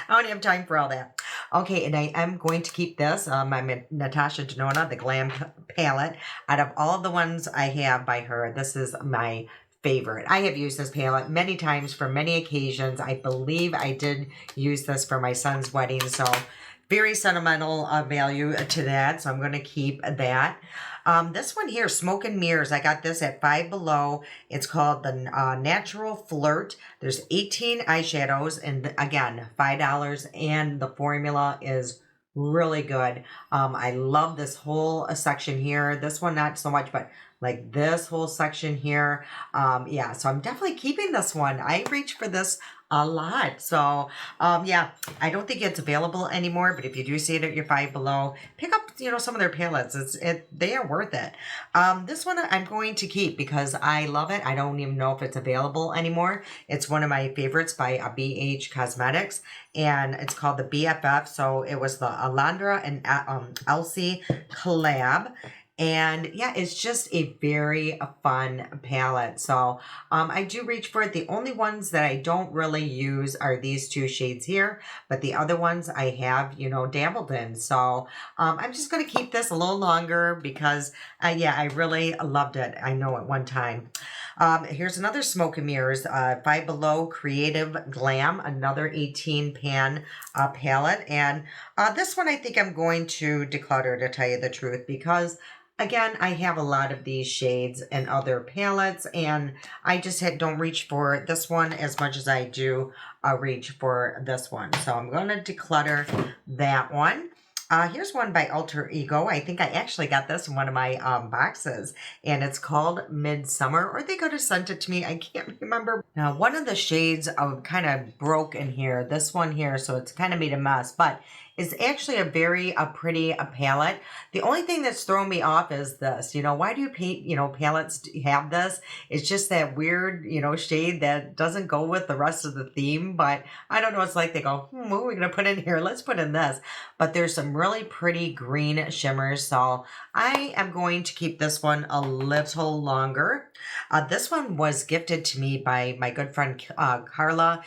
I don't have time for all that. Okay, and I am going to keep this, my Natasha Denona, the Glam palette. Out of all of the ones I have by her, this is my favorite. I have used this palette many times for many occasions. I believe I did use this for my son's wedding, so very sentimental value to that, so I'm going to keep that. This one here, Smoke and Mirrors, I got this at Five Below. It's called the Natural Flirt. There's 18 eyeshadows, and again, $5, and the formula is really good. I love this whole section here. This one, not so much, but like this whole section here. Yeah, so I'm definitely keeping this one. I reach for this a lot. So, yeah, I don't think it's available anymore, but if you do see it at your Five Below, pick up, you know, some of their palettes. They are worth it. This one I'm going to keep because I love it. I don't even know if it's available anymore. It's one of my favorites by BH Cosmetics, and it's called the BFF. So it was the Alondra and Elsie collab. And yeah, it's just a very fun palette. So I do reach for it. The only ones that I don't really use are these two shades here, but the other ones I have, you know, dabbled in. So I'm just going to keep this a little longer because, yeah, I really loved it. I know at one time. Here's another Smoke and Mirrors, Five Below Creative Glam, another 18 pan palette. And this one I think I'm going to declutter, to tell you the truth, because again, I have a lot of these shades and other palettes, and I just don't reach for this one as much as I do reach for this one. So I'm going to declutter that one. Here's one by Alter Ego. I think I actually got this in one of my boxes, and it's called Midsummer, or they could have sent it to me. I can't remember. Now, one of the shades kind of broke in here, this one here, so it's kind of made a mess, but it's actually a very pretty palette. The only thing that's thrown me off is this. You know, why do you paint, you know, palettes have this? It's just that weird, you know, shade that doesn't go with the rest of the theme, but I don't know. It's like they go, what are we going to put in here? Let's put in this. But there's some really pretty green shimmers, so I am going to keep this one a little longer. This one was gifted to me by my good friend Carla.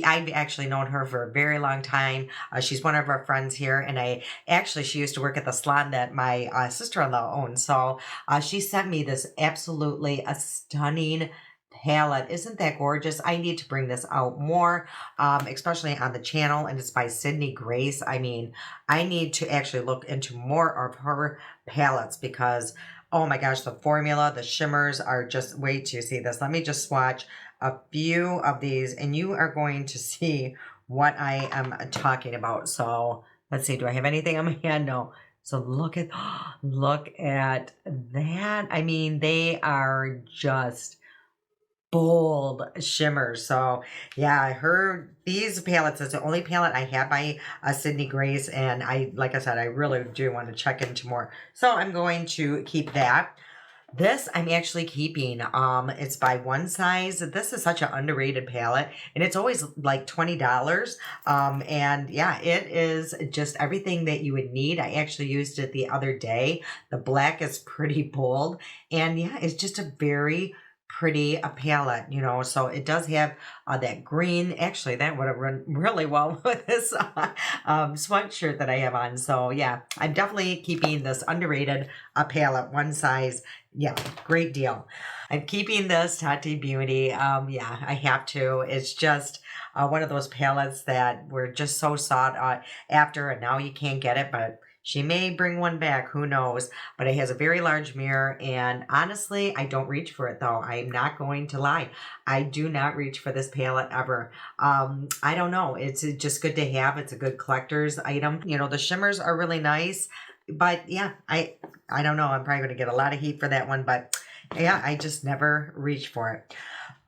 I've actually known her for a very long time. She's one of our friends here, and she used to work at the salon that my sister-in-law owns. So she sent me this absolutely stunning palette. Isn't that gorgeous? I need to bring this out more, especially on the channel, and it's by Sydney Grace. I mean, I need to actually look into more of her palettes because, oh my gosh, the formula, the shimmers are just, wait till you see this. Let me just swatch a few of these, and you are going to see what I am talking about. So let's see, do I have anything on my hand? No. So look at that. I mean, they are just bold shimmers. So yeah, these palettes is the only palette I have by Sydney Grace, and like I said, I really do want to check into more. So I'm going to keep that. This I'm actually keeping. It's by One Size. This is such an underrated palette, and it's always like $20. And yeah, it is just everything that you would need. I actually used it the other day. The black is pretty bold, and yeah, it's just a very pretty palette, you know. So it does have that green. Actually, that would have run really well with this sweatshirt that I have on. So yeah, I'm definitely keeping this underrated palette, One Size. Yeah, great deal. I'm keeping this Tati Beauty. Yeah, I have to. It's just one of those palettes that were just so sought after, and now you can't get it, but she may bring one back. Who knows? But it has a very large mirror, and honestly, I don't reach for it though. I'm not going to lie. I do not reach for this palette ever. I don't know. It's just good to have. It's a good collector's item. You know, the shimmers are really nice. But yeah, I don't know. I'm probably going to get a lot of heat for that one, but yeah, I just never reach for it.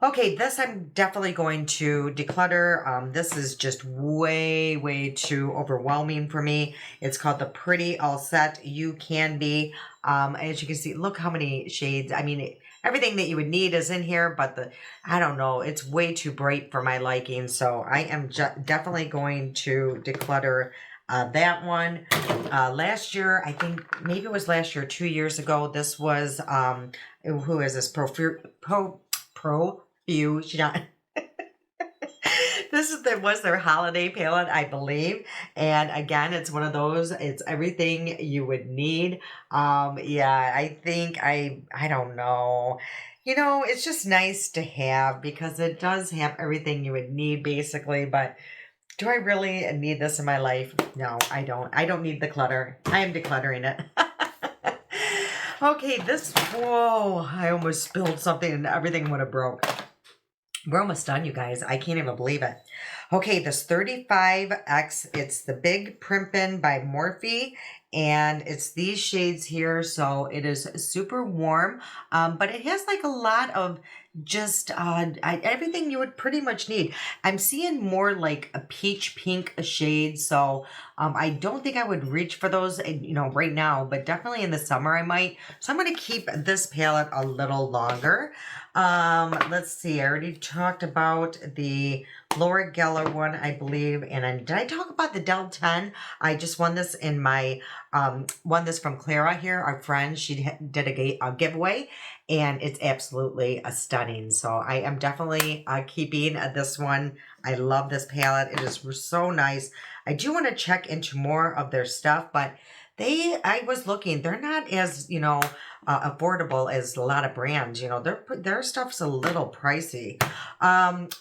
Okay, this I'm definitely going to declutter. This is just way too overwhelming for me. It's called the Pretty All Set You Can Be. As you can see, look how many shades. I mean, everything that you would need is in here, but I don't know, it's way too bright for my liking. So I am definitely going to declutter that one. Last year, I think maybe it was last year, 2 years ago, this was, who is this? Profusion. Was their holiday palette, I believe. And again, it's one of those, it's everything you would need. Yeah, I think I don't know. You know, it's just nice to have because it does have everything you would need basically, but do I really need this in my life? No, I don't. I don't need the clutter. I am decluttering it. Okay, whoa, I almost spilled something and everything would have broke. We're almost done, you guys. I can't even believe it. Okay, this 35X, it's the Big Primpin by Morphe, and it's these shades here, so it is super warm, but it has like a lot of just everything you would pretty much need. I'm seeing more like a peach pink shade, so I don't think I would reach for those, you know, right now, but definitely in the summer I might. So I'm going to keep this palette a little longer. Let's see, I already talked about the Laura Geller one, I believe, and did I talk about the Del 10? I just won this in my, won this from Clara here, our friend. She did a giveaway, and it's absolutely stunning. So I am definitely keeping this one. I love this palette. It is so nice. I do want to check into more of their stuff, but I was looking, they're not as, you know, affordable as a lot of brands. You know, their stuff's a little pricey.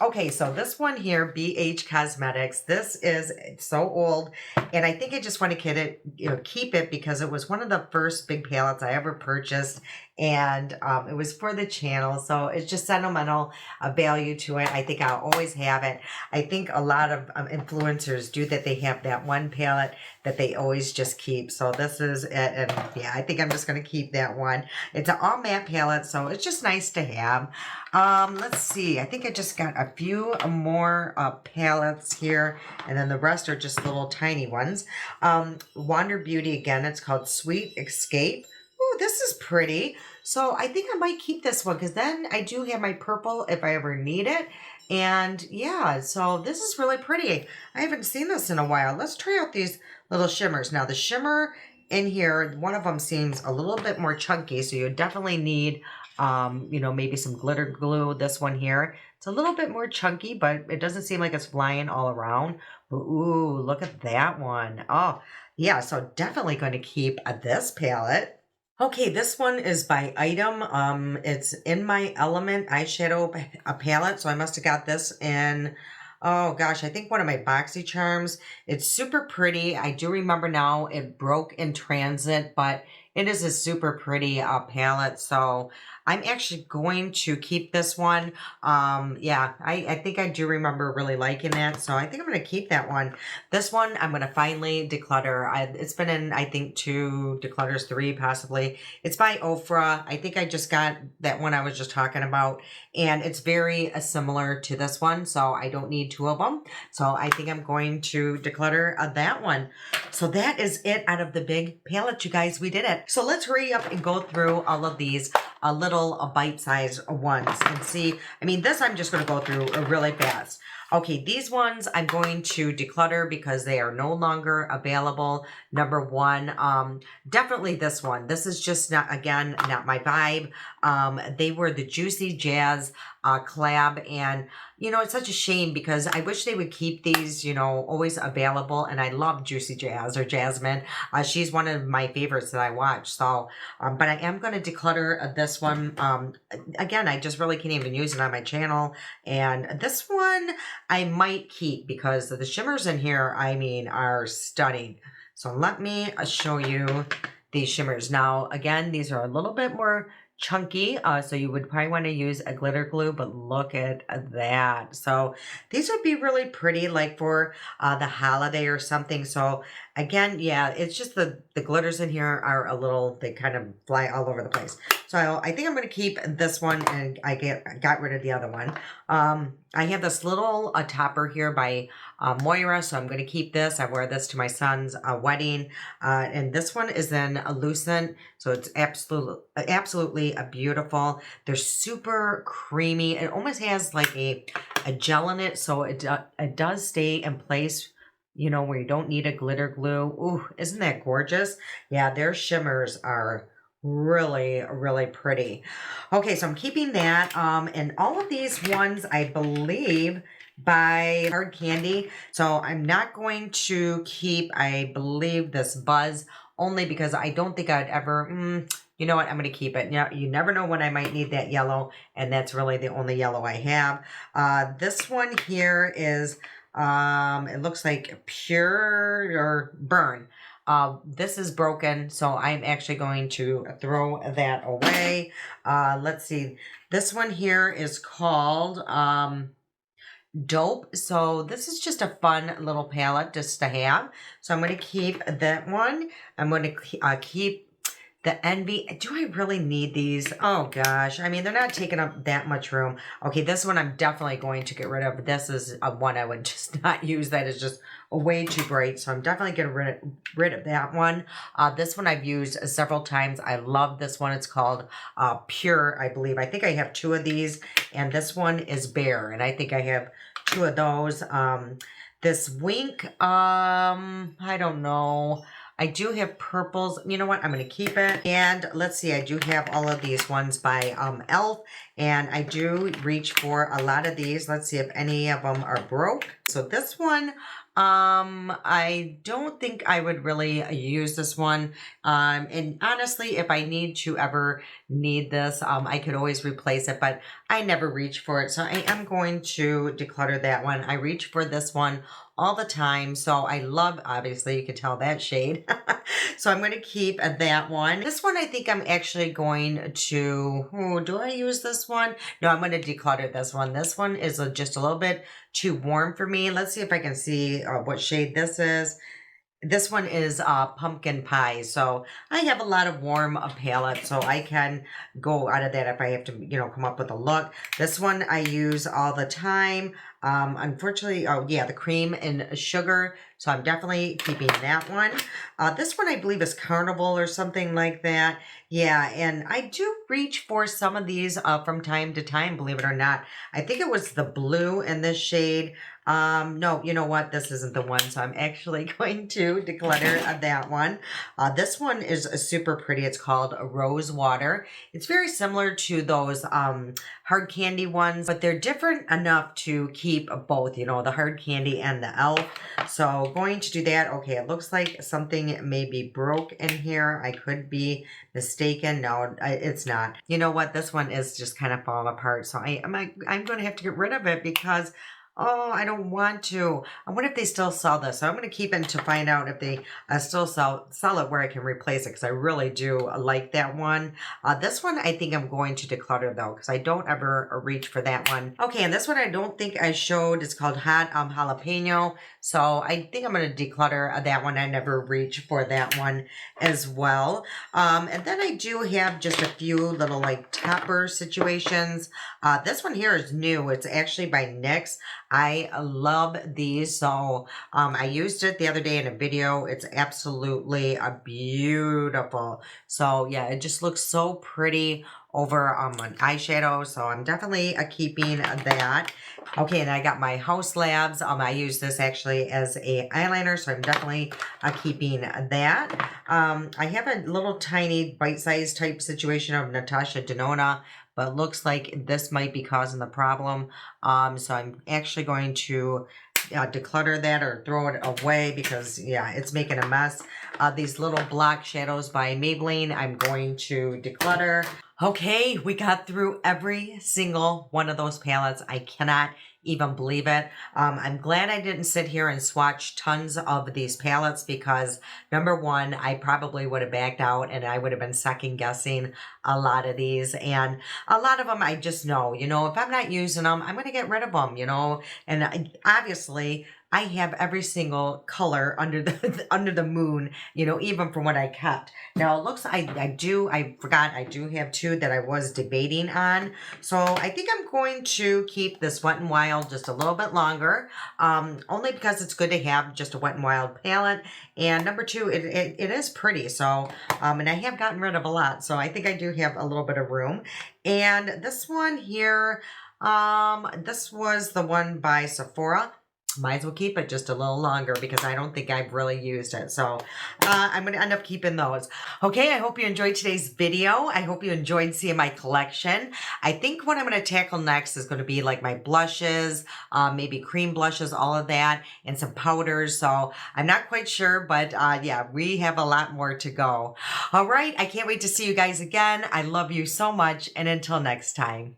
Okay, so this one here, BH Cosmetics, this is so old, and I think I just want to keep it because it was one of the first big palettes I ever purchased, and it was for the channel, so it's just sentimental value to it. I think I'll always have it. I think a lot of influencers do that. They have that one palette that they always just keep. So this is it, and yeah, I think I'm just going to keep that one. It's an all matte palette, so it's just nice to have. Let's see, I think I just got a few more palettes here, and then the rest are just little tiny ones. Wander Beauty, again, it's called Sweet Escape. Oh, this is pretty. So I think I might keep this one because then I do have my purple if I ever need it. And yeah, so this is really pretty. I haven't seen this in a while. Let's try out these little shimmers. Now the shimmer in here, one of them seems a little bit more chunky, so you definitely need, you know, maybe some glitter glue. This one here, it's a little bit more chunky, but it doesn't seem like it's flying all around. Ooh, look at that one. Oh, yeah, so definitely going to keep this palette. Okay, this one is by Item. It's In My Element eyeshadow palette, so I must have got this in, oh gosh, I think one of my Boxy Charms. It's super pretty. I do remember now it broke in transit, but it is a super pretty palette, so I'm actually going to keep this one. Yeah, I think I do remember really liking that, so I think I'm going to keep that one. This one, I'm going to finally declutter. It's been in, I think, 2 declutters, 3 possibly. It's by Ofra. I think I just got that one I was just talking about, and it's very similar to this one, so I don't need 2 of them. So I think I'm going to declutter that one. So that is it out of the big palette, you guys. We did it. So let's hurry up and go through all of these. little bite-sized ones. And see, I mean, this I'm just going to go through really fast. Okay, these ones I'm going to declutter because they are no longer available. Number one, definitely this one. This is just not, again, not my vibe. They were the Juicy Jazz collab, and you know, it's such a shame because I wish they would keep these, you know, always available. And I love Juicy Jazz or Jasmine. She's one of my favorites that I watch. So, but I am going to declutter this one. Again, I just really can't even use it on my channel. And this one I might keep because the shimmers in here, I mean, are stunning. So let me show you these shimmers. Now, again, these are a little bit more chunky, so you would probably want to use a glitter glue, but look at that. So these would be really pretty, like for the holiday or something. So again, yeah, it's just the glitters in here are a little, they kind of fly all over the place. So I think I'm going to keep this one, and I got rid of the other one. I have this little topper here by Moira, so I'm going to keep this. I wear this to my son's wedding, and this one is in a Lucent, so it's absolutely beautiful. They're super creamy. It almost has like a gel in it, so it does stay in place, you know, where you don't need a glitter glue. Ooh, isn't that gorgeous? Yeah, their shimmers are really, really pretty. Okay, so I'm keeping that. And all of these ones, I believe, by Hard Candy. So I'm not going to keep, I believe, this Buzz, only because I don't think I'd ever, you know what, I'm going to keep it. Now, you never know when I might need that yellow, and that's really the only yellow I have. This one here is, it looks like Pure or Burn. This is broken, so I'm actually going to throw that away. Let's see. This one here is called Dope. So this is just a fun little palette just to have. So I'm going to keep that one. I'm going to keep the Envy. Do I really need these? Oh gosh. I mean, they're not taking up that much room. Okay, this one I'm definitely going to get rid of. This is one I would just not use. That is just way too bright. So I'm definitely getting rid of that one. This one I've used several times. I love this one. It's called Pure, I believe. I think I have two of these. And this one is Bare. And I think I have two of those. This Wink, I don't know. I do have purples. You know what? I'm going to keep it. And let's see. I do have all of these ones by e.l.f. And I do reach for a lot of these. Let's see if any of them are broke. So this one, I don't think I would really use this one. And honestly, if I need to ever need this, I could always replace it, but I never reach for it. So I am going to declutter that one. I reach for this one all the time. So I love, obviously, you can tell that shade. So I'm going to keep that one. This one, I think I'm actually going to, do I use this one? No, I'm going to declutter this one. This one is just a little bit too warm for me. Let's see if I can see what shade this is. This one is Pumpkin Pie. So I have a lot of warm palettes, so I can go out of that if I have to, you know, come up with a look. This one I use all the time. Unfortunately, oh yeah, the Cream and Sugar. So I'm definitely keeping that one. This one I believe is Carnival or something like that. Yeah, and I do reach for some of these from time to time, believe it or not. I think it was the blue in this shade. No, you know what? This isn't the one, so I'm actually going to declutter that one. This one is super pretty. It's called Rose Water. It's very similar to those Hard Candy ones, but they're different enough to keep both, you know, the Hard Candy and the e.l.f. So going to do that. Okay, it looks like something maybe broke in here. I could be mistaken. No, it's not. You know what? This one is just kind of falling apart. So I'm going to have to get rid of it because, oh, I don't want to. I wonder if they still sell this. So I'm going to keep it to find out if they still sell it where I can replace it, because I really do like that one. This one I think I'm going to declutter though, because I don't ever reach for that one. Okay, and this one I don't think I showed. It's called Hot Jalapeno. So I think I'm going to declutter that one. I never reach for that one as well. And then I do have just a few little like topper situations. This one here is new. It's actually by NYX. I love these. So I used it the other day in a video. It's absolutely beautiful. So yeah, it just looks so pretty over an eyeshadow. So I'm definitely keeping that. Okay, and I got my House Labs. I use this actually as a eyeliner, so I'm definitely keeping that. I have a little tiny bite-sized type situation of Natasha Denona, but looks like this might be causing the problem. So I'm actually going to declutter that or throw it away because, yeah, it's making a mess. These little block shadows by Maybelline, I'm going to declutter. Okay, we got through every single one of those palettes. I cannot even believe it. I'm glad I didn't sit here and swatch tons of these palettes because number one, I probably would have backed out and I would have been second guessing a lot of these. And a lot of them I just know, you know, if I'm not using them, I'm going to get rid of them, you know. And obviously I have every single color under the under the moon, you know, even from what I kept. Now it looks I forgot I do have two that I was debating on. So I think I'm going to keep this Wet n Wild just a little bit longer. Only because it's good to have just a Wet n Wild palette. And number two, it is pretty. So and I have gotten rid of a lot. So I think I do have a little bit of room. And this one here, this was the one by Sephora. Might as well keep it just a little longer because I don't think I've really used it. So I'm going to end up keeping those. Okay, I hope you enjoyed today's video. I hope you enjoyed seeing my collection. I think what I'm going to tackle next is going to be like my blushes, maybe cream blushes, all of that, and some powders. So I'm not quite sure, but yeah, we have a lot more to go. All right, I can't wait to see you guys again. I love you so much, and until next time.